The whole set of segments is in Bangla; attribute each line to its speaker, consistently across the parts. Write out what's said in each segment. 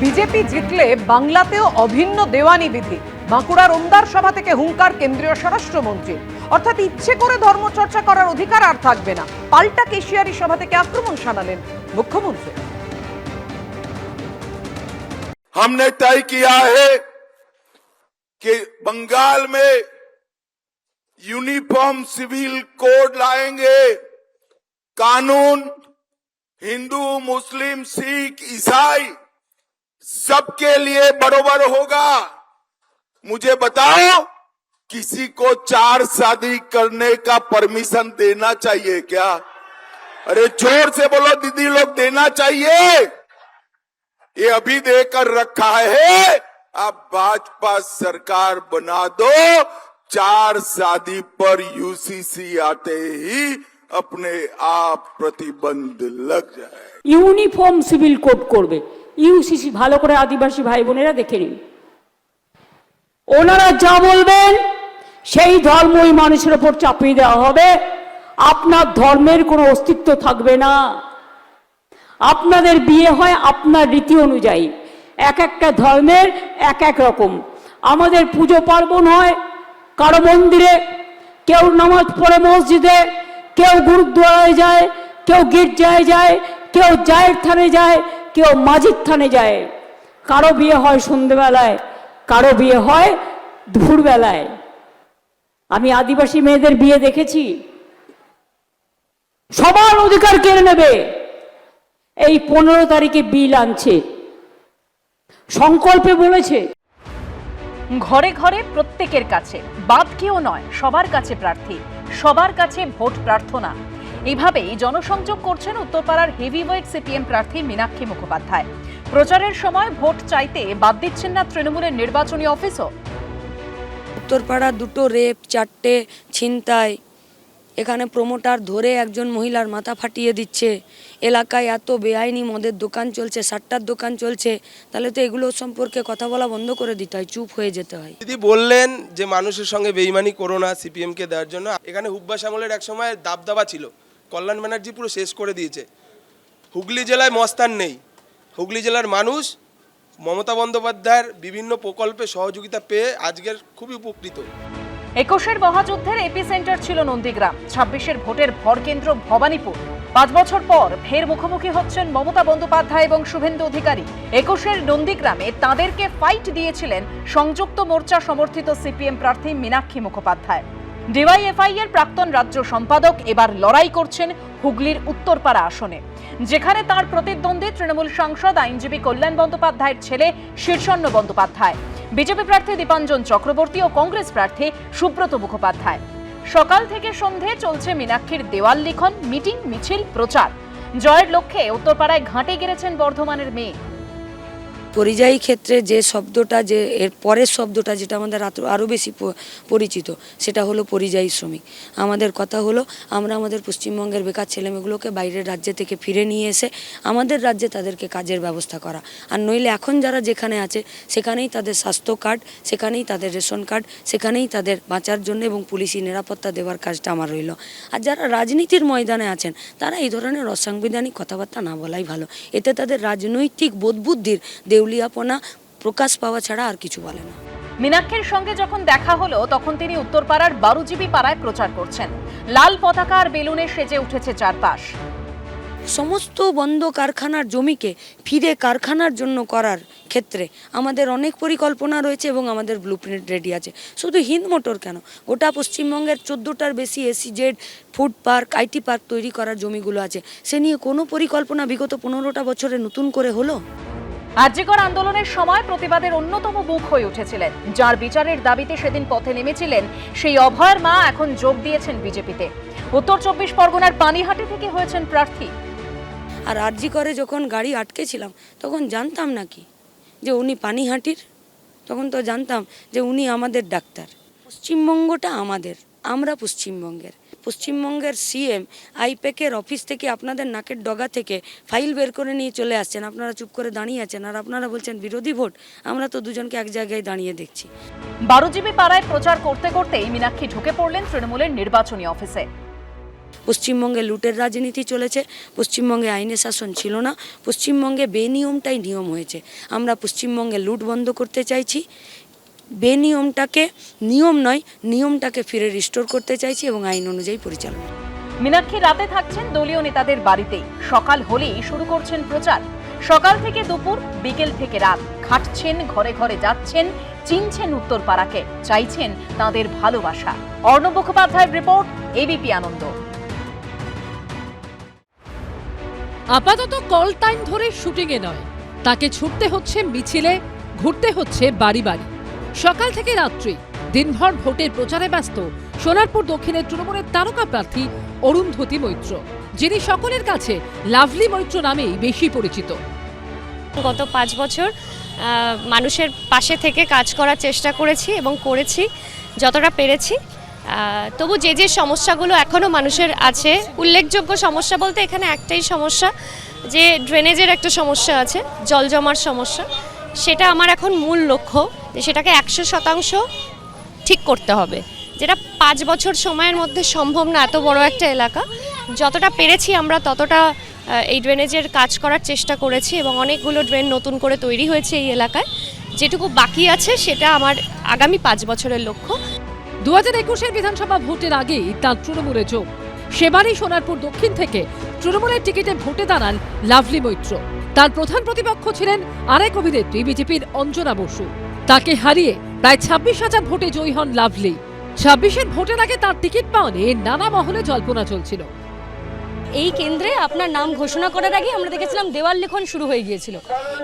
Speaker 1: বিজেপি জিতলে বাংলাতেও অভিন্ন দেওয়ানি বিধি। বাঁকুড়ার ওমদার সভা থেকে হুঙ্কার কেন্দ্রীয় স্বরাষ্ট্রমন্ত্রী। অর্থাৎ ইচ্ছে করে ধর্মচর্চা করার অধিকার আর থাকবে না। পাল্টা কেশিয়ারি সভা থেকে আক্রমণ শানালেন মুখ্যমন্ত্রী।
Speaker 2: हमने तय किया है कि बंगाल में यूनिफॉर्म सिविल कोड लाएंगे। कानून हिंदू, मुस्लिम, सिख, ईसाई सबके लिए बराबर होगा। मुझे बताओ, किसी को 4 शादी करने का परमिशन देना चाहिए क्या? अरे जोर से बोलो दीदी लोग, देना चाहिए? ये अभी देकर रखा है। अब भाजपा सरकार बना दो, 4 शादी पर यूसीसी आते ही अपने आप प्रतिबंध लग जाए।
Speaker 3: ইউনিফর্ম সিভিল কোড করবে ইউসিসি। ভালো করে আদিবাসী ভাই বোনেরা দেখে নিন, ওনারা যা বলবেন সেই ধর্মই মানুষের ওপর চাপিয়ে দেওয়া হবে। আপনার ধর্মের কোনো অস্তিত্ব থাকবে না। আপনাদের বিয়ে হয় আপনার রীতি অনুযায়ী, এক একটা ধর্মের এক এক রকম। আমাদের পুজো পার্বণ হয় কারো মন্দিরে, কেউ নামাজ পড়ে মসজিদে, কেউ গুরুদ্বারায় যায়, কেউ গির্জায় যায়, কেউ জায়ের থানে যায়, কেউ মাঝির থানে যায়। কারো বিয়ে হয় সন্ধ্যেবেলায়, কারো বিয়ে হয় দুপুরবেলায়। আমি আদিবাসী মেয়েদের বিয়ে দেখেছি। সবার অধিকার কেড়ে নেবে। এই 15 তারিখে বিল আনছে, সংকল্পে বলেছে
Speaker 4: ঘরে ঘরে প্রত্যেকের কাছে, বাদ কেউ নয়, সবার কাছে প্রার্থী, সবার কাছে ভোট প্রার্থনা। এইভাবেই জনসংযোগ করছেন উত্তরপাড়ার হেভিওয়েট সিপিএম প্রার্থী মীনাক্ষী মুখোপাধ্যায়। প্রচারের সময় ভোট চাইতে বাদ দিচ্ছেন না তৃণমূলের নির্বাচনী অফিসও।
Speaker 5: উত্তরপাড়া 2টো রেপ, 4টে ছিনতাই, এখানে প্রমোটার ধরে একজন মহিলার মাথা ফাটিয়ে দিচ্ছে, এলাকায় এত বেআইনি মদের দোকান চলছে, সাট্টার দোকান চলছে। তাহলে তো এগুলো সম্পর্কে কথা বলা বন্ধ করে দিতে হয়, চুপ হয়ে যেতে হয়।
Speaker 6: দিদি বললেন যে মানুষের সঙ্গে বেইমানি করো না সিপিএমকে দেওয়ার জন্য। এখানে হুব্বা শ্যামলের এক সময় দাবদাবা ছিল, কল্যাণ ব্যানার্জি পুরো শেষ করে দিয়েছে। হুগলি জেলায় মস্তান নেই। হুগলি জেলার মানুষ মমতা বন্দ্যোপাধ্যায়ের বিভিন্ন প্রকল্পে সহযোগিতা পেয়ে আজকের খুবই উপকৃত।
Speaker 4: 21-এর মহাযুদ্ধের এপিসেন্টার ছিল নন্দীগ্রাম, 26-এর ভোটের ভরকেন্দ্র ভবানীপুর। 5 বছর পর ফের মুখোমুখি হচ্ছেন মমতা বন্দ্যোপাধ্যায় এবং শুভেন্দু অধিকারী। 21-এর নন্দীগ্রামে তাঁদেরকে ফাইট দিয়েছিলেন সংযুক্ত মোর্চা সমর্থিত সিপিএম প্রার্থী মীনাক্ষী মুখোপাধ্যায়। ডিওয়াইএফআই এর প্রাক্তন রাজ্য সম্পাদক এবার লড়াই করছেন হুগলির উত্তরপাড়া আসনে, যেখানে তার প্রতিদ্বন্দ্বী তৃণমূল সাংসদ আইনজীবী কল্যাণ বন্দ্যোপাধ্যায়ের ছেলে শীর্ষণ্য বন্দ্যোপাধ্যায়, বিজেপি প্রার্থী দীপাঞ্জন চক্রবর্তী ও কংগ্রেস প্রার্থী সুব্রত মুখোপাধ্যায়। সকাল থেকে সন্ধে চলছে মীনাক্ষীর দেওয়াল লিখন, মিটিং, মিছিল, প্রচার। জয়ের লক্ষ্যে উত্তরপাড়ায় ঘাঁটে গেড়েছেন বর্ধমানের মেয়ে।
Speaker 5: পরিযায়ী ক্ষেত্রে যে শব্দটা, যে এর পরের শব্দটা যেটা আমাদের আরও বেশি পরিচিত, সেটা হলো পরিযায়ী শ্রমিক। আমাদের কথা হলো আমরা আমাদের পশ্চিমবঙ্গের বেকার ছেলেমেয়েগুলোকে বাইরের রাজ্য থেকে ফিরে নিয়ে এসে আমাদের রাজ্যে তাদেরকে কাজের ব্যবস্থা করা। আর নইলে এখন যারা যেখানে আছে সেখানেই তাদের স্বাস্থ্য কার্ড, সেখানেই তাদের রেশন কার্ড, সেখানেই তাদের বাঁচার জন্য এবং পুলিশি নিরাপত্তা দেওয়ার কাজটা আমার রইল। আর যারা রাজনীতির ময়দানে আছেন তারা এই ধরনের অসাংবিধানিক কথাবার্তা না বলাই ভালো। এতে তাদের রাজনৈতিক বোধবুদ্ধির দেউলিয়াপনা প্রকাশ পাওয়া ছাড়া আর কিছু বলে না।
Speaker 4: মীনাক্ষীর সঙ্গে যখন দেখা হলো তখন তিনি উত্তরপাড়ার বারুজিবি পাড়ায় প্রচার করছেন। লাল পতাকা আর বেলুনে সেজে উঠেছে চারপাশ।
Speaker 5: সমস্ত বন্ধ কারখানার জমিকে ফিরে কারখানার জন্য করার ক্ষেত্রে আমাদের অনেক পরিকল্পনা রয়েছে এবং আমাদের ব্লুপ্রিন্ট রেডি আছে। শুধু হিন্দ মোটর কেন, গোটা পশ্চিমবঙ্গের 14টার বেশি ACZ, food park, IT park তৈরি করার জমিগুলো আছে। সে নিয়ে কোনো পরিকল্পনা বিগত 15টা বছরে নতুন করে হলো?
Speaker 4: আরজিকর আন্দোলনের সময় প্রতিবাদের অন্যতম মুখ হয়ে উঠেছিলেন, যার বিচারের দাবিতে সেদিন পথে নেমেছিলেন সেই অভয়ের মা এখন যোগ দিয়েছেন বিজেপিতে। উত্তর 24 পরগনার পানিহাটি থেকে হয়েছেন প্রার্থী।
Speaker 5: আর আরজিকরে যখন গাড়ি আটকেছিলাম তখন জানতাম নাকি যে উনি পানিহাটির? তখন তো জানতাম যে উনি আমাদের ডাক্তার। পশ্চিমবঙ্গটা আমাদের, আমরা পশ্চিমবঙ্গের সিএম আইপ্যাকের অফিস থেকে আপনাদের নাকের ডগা থেকে ফাইল বের করে নিয়ে চলে আসছেন। আপনারা চুপ করে দাঁড়িয়ে আছেন আর আপনারা বলছেন বিরোধী ভোট। আমরা তো দুজনকে এক জায়গায় দাঁড়িয়ে দেখছি।
Speaker 4: বারুজিবি পাড়ায় প্রচার করতে করতেই মীনাক্ষী ঢুকে পড়লেন তৃণমূলের নির্বাচনী অফিসে।
Speaker 5: পশ্চিমবঙ্গে লুটের রাজনীতি চলেছে, পশ্চিমবঙ্গে আইনের শাসন ছিল না, পশ্চিমবঙ্গে বেনিয়মটাই নিয়ম হয়েছে। আমরা পশ্চিমবঙ্গে লুট বন্ধ করতে চাইছি, বেনিয়মটাকে নিয়ম নয়, নিয়মটাকে ফিরে রিস্টোর করতে চাইছি এবং আইন অনুযায়ী পরিচালনা।
Speaker 4: মীনাক্ষী রাতে থাকছেন দলীয় নেতাদের বাড়িতেই, সকাল হলেই শুরু করছেন প্রচার। সকাল থেকে দুপুর, বিকেল থেকে রাত খাটছেন, ঘরে ঘরে যাচ্ছেন, চিনছেন উত্তরপাড়াকে, চাইছেন তাদের ভালোবাসা। অর্ণব মুখোপাধ্যায়ের রিপোর্ট, এবিপি আনন্দ।
Speaker 7: আপাতত কল টাইম ধরে শুটিংয়ে নয়, তাকে ছুটতে হচ্ছে মিছিলে, ঘুরতে হচ্ছে বাড়ি বাড়ি। সকাল থেকে রাত্রি দিনভর ভোটের প্রচারে ব্যস্ত সোনারপুর দক্ষিণের তৃণমূলের তারকা প্রার্থী অরুন্ধতী মৈত্র, যিনি সকলের কাছে লাভলি মৈত্র নামেই বেশি পরিচিত।
Speaker 8: গত 5 বছর মানুষের পাশে থেকে কাজ করার চেষ্টা করেছি এবং করেছি যতটা পেরেছি। তবু যে যে সমস্যাগুলো এখনও মানুষের আছে, উল্লেখযোগ্য সমস্যা বলতে এখানে একটাই সমস্যা, যে ড্রেনেজের একটা সমস্যা আছে, জল জমার সমস্যা। সেটা আমার এখন মূল লক্ষ্য, যে সেটাকে 100% ঠিক করতে হবে, যেটা 5 বছর সময়ের মধ্যে সম্ভব না। এত বড় একটা এলাকা, যতটা পেরেছি আমরা ততটা এই ড্রেনেজের কাজ করার চেষ্টা করেছি এবং অনেকগুলো ড্রেন নতুন করে তৈরি হয়েছে এই এলাকায়। যেটুকু বাকি আছে সেটা আমার আগামী 5 বছরের লক্ষ্য।
Speaker 7: 2021-এর বিধানসভা ভোটের আগেই তার তৃণমূলে যোগ। সেবারই সোনারপুর দক্ষিণ থেকে তৃণমূলের টিকিটে ভোটে দাঁড়ান লাভলি মৈত্র। তার প্রধান প্রতিপক্ষ ছিলেন আরেক অভিনেত্রী বিজেপির অঞ্জনা বসু। তাকে হারিয়ে প্রায় 26,000 ভোটে জয়ী হন লাভলি। 26-এর ভোটের আগে তার টিকিট পাওয়া নিয়ে নানা মহলে জল্পনা চলছিল।
Speaker 8: এই কেন্দ্রে আপনার নাম ঘোষণা করার আগে আমরা দেখেছিলাম দেওয়াল লিখন শুরু হয়ে গিয়েছিল।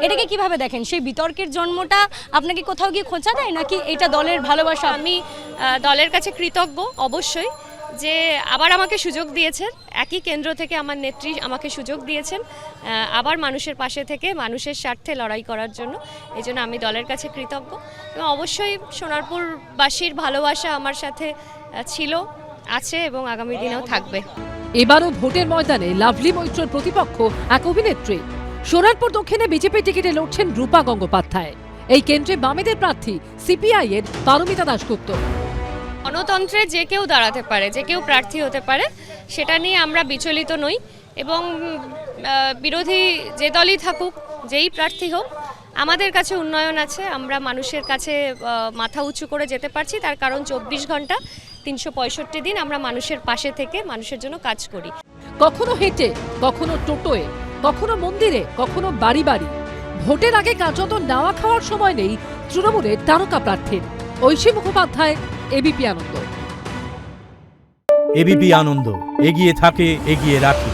Speaker 8: এটাকে কিভাবে দেখেন? সেই বিতর্কের জন্মটা আপনাকে কোথাও গিয়ে খোঁচা দেয়, নাকি এটা দলের ভালোবাসা? আমি দলের কাছে কৃতজ্ঞ অবশ্যই, যে আবার আমাকে সুযোগ দিয়েছেন, একই কেন্দ্র থেকে আমার নেত্রী আমাকে সুযোগ দিয়েছেন আবার মানুষের পাশে থেকে মানুষের স্বার্থে লড়াই করার জন্য। এই জন্য আমি দলের কাছে কৃতজ্ঞ এবং অবশ্যই সোনারপুরবাসীর ভালোবাসা আমার সাথে ছিল, আছে এবং আগামী দিনেও থাকবে।
Speaker 7: এবারও ভোটের ময়দানে লাভলি মৈত্রের প্রতিপক্ষ এক অভিনেত্রী। সোনারপুর দক্ষিণে বিজেপি টিকিটে লড়ছেন রূপা গঙ্গোপাধ্যায়। এই কেন্দ্রে বামেদের প্রার্থী সিপিআই এর পারমিতা দাশগুপ্ত।
Speaker 8: গণতন্ত্রে যে কেউ দাঁড়াতে পারে, যে কেউ প্রার্থী হতে পারে, সেটা নিয়ে আমরা বিচলিত নই এবং বিরোধী যে দলই থাকুক, যেই প্রার্থী হোক, আমাদের কাছে উন্নয়ন আছে। আমরা মানুষের কাছে মাথা উঁচু করে যেতে পারছি, তার কারণ 24 ঘন্টা 365 দিন আমরা মানুষের পাশে থেকে মানুষের জন্য কাজ করি।
Speaker 7: কখনো হেঁটে, কখনো টোটোয়, কখনো মন্দিরে, কখনো বাড়ি বাড়ি। ভোটের আগে কার্যত নাওয়া খাওয়ার সময় নেই তৃণমূলের তারকা প্রার্থীর। ঐশী মুখোপাধ্যায়, এবিপি আনন্দ।
Speaker 9: এবিপি আনন্দ, এগিয়ে থাকে, এগিয়ে রাখে।